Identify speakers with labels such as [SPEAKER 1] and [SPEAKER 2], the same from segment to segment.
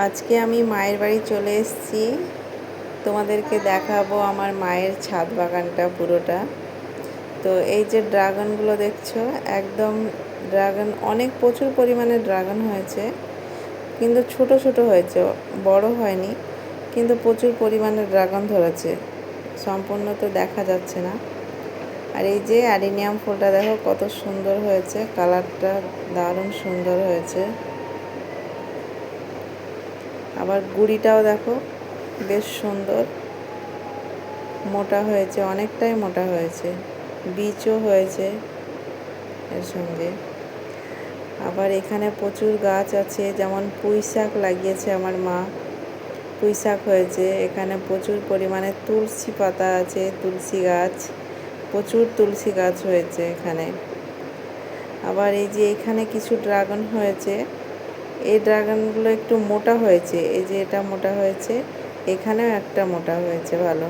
[SPEAKER 1] আজকে আমি মায়ের বাড়ি চলে এসেছি। তোমাদেরকে দেখাবো আমার মায়ের ছাদ বাগানটা পুরোটা। তো এই যে ড্রাগনগুলো দেখছো, একদম ড্রাগন অনেক প্রচুর পরিমাণে ড্রাগন হয়েছে, কিন্তু ছোট ছোট হয়েছে, বড় হয়নি, কিন্তু প্রচুর পরিমাণে ড্রাগন ধরেছে। সম্পূর্ণ তো দেখা যাচ্ছে না। আর এই যে অ্যাডিনিয়াম ফুলটা দেখো কত সুন্দর হয়েছে, কালারটা দারুণ সুন্দর হয়েছে। আবার গুঁড়িটাও দেখো বেশ সুন্দর, মোটা হয়েছে, অনেকটাই মোটা হয়েছে, বীজও হয়েছে এর সঙ্গে। আবার এখানে প্রচুর গাছ আছে, যেমন পুঁই শাক লাগিয়েছে আমার মা, পুঁই শাক হয়েছে। এখানে প্রচুর পরিমাণে তুলসী পাতা আছে, তুলসী গাছ, প্রচুর তুলসী গাছ হয়েছে এখানে। আবার এই যে এখানে কিছু ড্রাগন হয়েছে, এই ড্রাগনগুলো একটু মোটা হয়েছে, এই যে এটা মোটা হয়েছে, এখানেও একটা মোটা হয়েছে ভালো।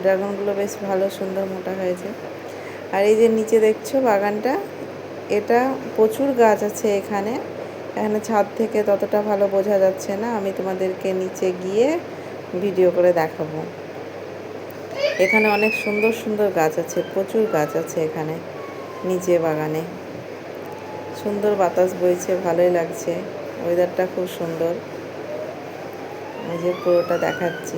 [SPEAKER 1] ড্রাগনগুলো বেশ ভালো সুন্দর মোটা হয়েছে। আর এই যে নিচে দেখছো বাগানটা, এটা প্রচুর গাছ আছে এখানে। এখানে ছাদ থেকে ততটা ভালো বোঝা যাচ্ছে না, আমি তোমাদেরকে নিচে গিয়ে ভিডিও করে দেখাবো। এখানে অনেক সুন্দর সুন্দর গাছ আছে, প্রচুর গাছ আছে এখানে নিচে বাগানে। সুন্দর বাতাস বইছে, ভালোই লাগছে, ওয়েদারটা খুব সুন্দর। এই যে পুরোটা দেখাচ্ছি।